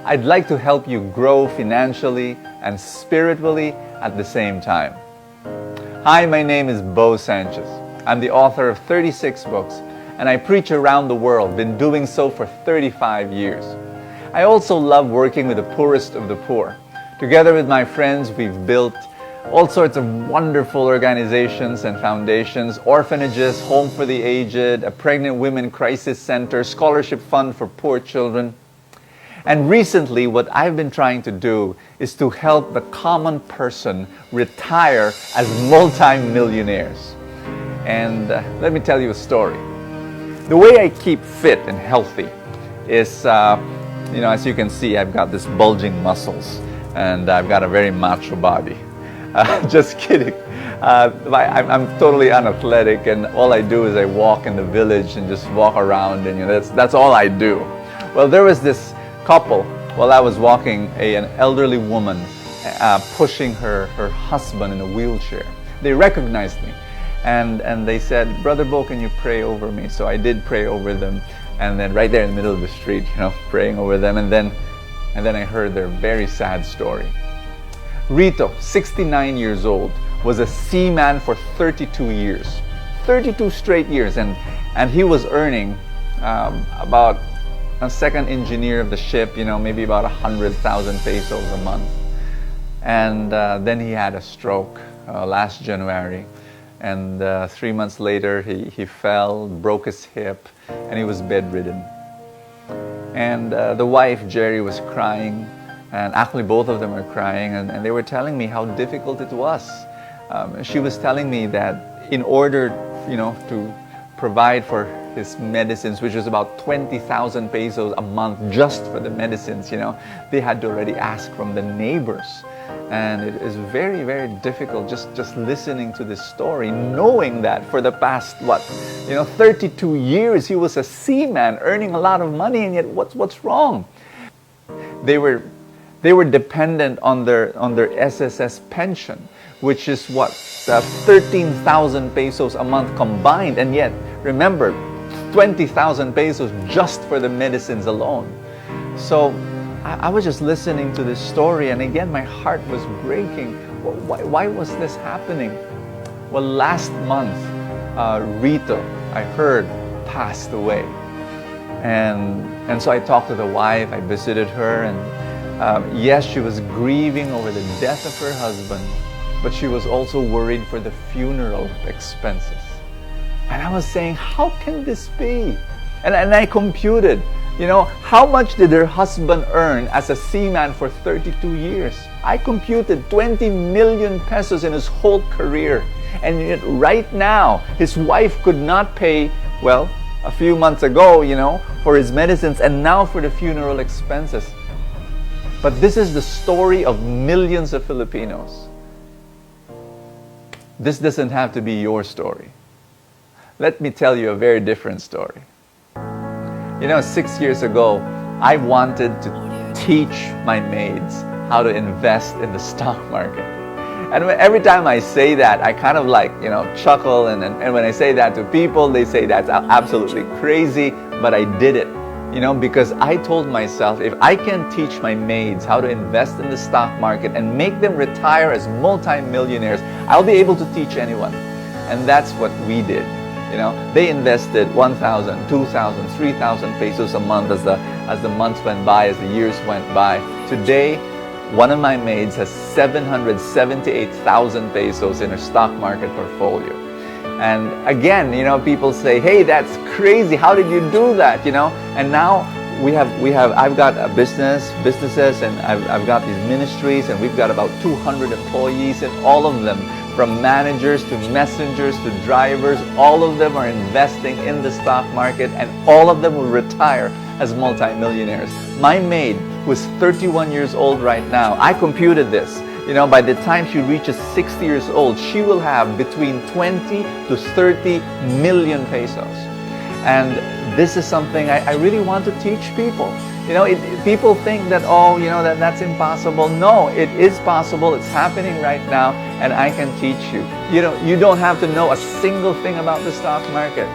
I'd like to help you grow financially and spiritually at the same time. Hi, my name is Sanchez. I'm the author of 36 books, and I preach around the world, been doing so for 35 years. I also love working with the poorest of the poor. Together with my friends, we've built all sorts of wonderful organizations and foundations, orphanages, home for the aged, a pregnant women crisis center, scholarship fund for poor children. And recently, what I've been trying to do is to help the common person retire as multi-millionaires. And let me tell you a story. The way I keep fit and healthy is, as you can see, I've got this bulging muscles and I've got a very macho body. Just kidding. I'm totally unathletic, and all I do is I walk in the village and just walk around, and that's all I do. Well, there was this couple while I was walking, an elderly woman pushing her husband in a wheelchair. They recognized me, and they said, "Brother Bo, can you pray over me?" So I did pray over them, and then right there in the middle of the street, praying over them, and then I heard their very sad story. Rito, 69 years old, was a seaman for 32 years. 32 straight years, and he was earning about a second engineer of the ship, maybe about 100,000 pesos a month. And then he had a stroke last January, and 3 months later he fell, broke his hip, and he was bedridden. And the wife, Jerry, was crying. And actually, both of them are crying, and they were telling me how difficult it was. She was telling me that in order, to provide for his medicines, which was about 20,000 pesos a month just for the medicines, they had to already ask from the neighbors. And it is very, very difficult just listening to this story, knowing that for the past, 32 years, he was a seaman earning a lot of money, and yet what's wrong? They were dependent on their SSS pension, which is 13,000 pesos a month combined, and yet remember, 20,000 pesos just for the medicines alone. So I was just listening to this story, and again my heart was breaking. Why was this happening? Well, last month Rito, I heard, passed away, and so I talked to the wife. I visited her, and yes, she was grieving over the death of her husband, but she was also worried for the funeral expenses. And I was saying, how can this be? And I computed, how much did her husband earn as a seaman for 32 years? I computed 20 million pesos in his whole career. And yet right now, his wife could not pay, a few months ago, for his medicines, and now for the funeral expenses. But this is the story of millions of Filipinos. This doesn't have to be your story. Let me tell you a very different story. 6 years ago, I wanted to teach my maids how to invest in the stock market. And every time I say that, I kind of chuckle, and when I say that to people, they say that's absolutely crazy, but I did it. Because I told myself, if I can teach my maids how to invest in the stock market and make them retire as multi-millionaires, I'll be able to teach anyone. And that's what we did. They invested 1,000, 2,000, 3,000 pesos a month as the months went by, as the years went by. Today, one of my maids has 778,000 pesos in her stock market portfolio. And again, people say, "Hey, that's crazy. How did you do that?" And now I've got businesses, and I've got these ministries, and we've got about 200 employees, and all of them, from managers to messengers to drivers, all of them are investing in the stock market, and all of them will retire as multimillionaires. My maid, who is 31 years old right now, I computed this. By the time she reaches 60 years old, she will have between 20 to 30 million pesos. And this is something I really want to teach people. People think that, that's impossible. No, it is possible. It's happening right now, and I can teach you. You don't have to know a single thing about the stock market.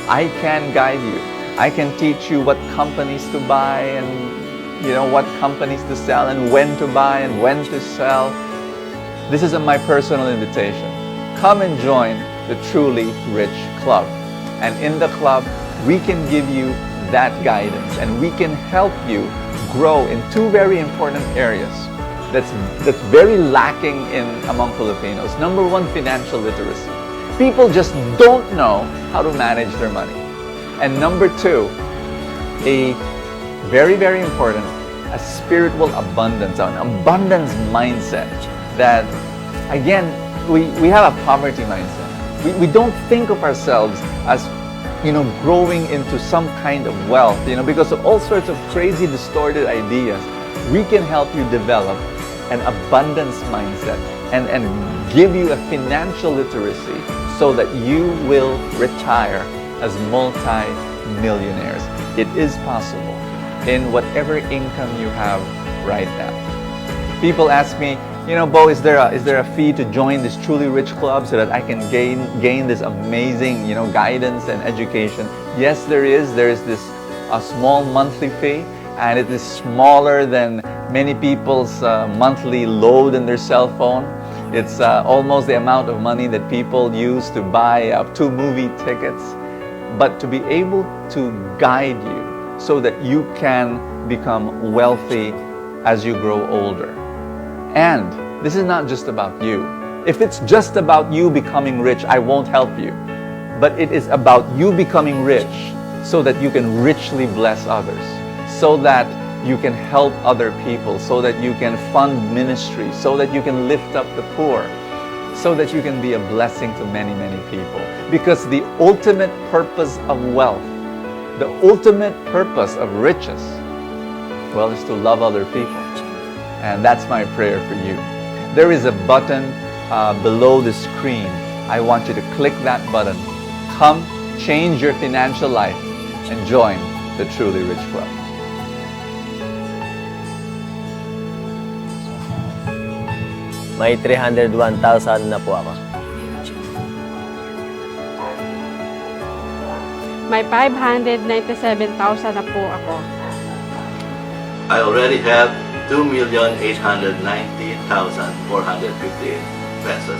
I can guide you. I can teach you what companies to buy, and what companies to sell and when to buy and when to sell. This is my personal invitation. Come and join the Truly Rich Club. And in the club, we can give you that guidance and we can help you grow in two very important areas that's very lacking among Filipinos. Number one, financial literacy. People just don't know how to manage their money. And number two, a very, very important, a spiritual abundance, an abundance mindset that, again, we have a poverty mindset. We don't think of ourselves as, growing into some kind of wealth, because of all sorts of crazy, distorted ideas. We can help you develop an abundance mindset and give you a financial literacy so that you will retire as multi-millionaires. It is possible in whatever income you have right now. People ask me, Bo, is there a fee to join this Truly Rich Club so that I can gain this amazing, guidance and education? Yes, there is. There is a small monthly fee, and it is smaller than many people's monthly load in their cell phone. It's almost the amount of money that people use to buy 2 movie tickets. But to be able to guide you so that you can become wealthy as you grow older. And this is not just about you. If it's just about you becoming rich, I won't help you. But it is about you becoming rich so that you can richly bless others, so that you can help other people, so that you can fund ministry, so that you can lift up the poor, so that you can be a blessing to many, many people. Because the ultimate purpose of wealth, the ultimate purpose of riches, well, is to love other people. And that's my prayer for you. There is a button below the screen. I want you to click that button. Come, change your financial life, and join the Truly Rich Club. May 301,000 na po ako. May 597,000 na po ako. I already have 2,890,458 pesos.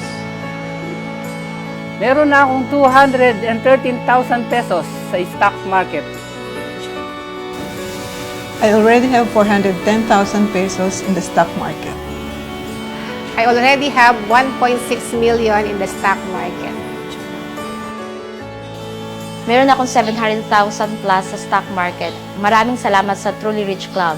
Meron na akong 213,000 pesos sa stock market. I already have 410,000 pesos in the stock market. I already have 1.6 million in the stock market. Meron akong 700,000 plus sa stock market. Maraming salamat sa Truly Rich Club.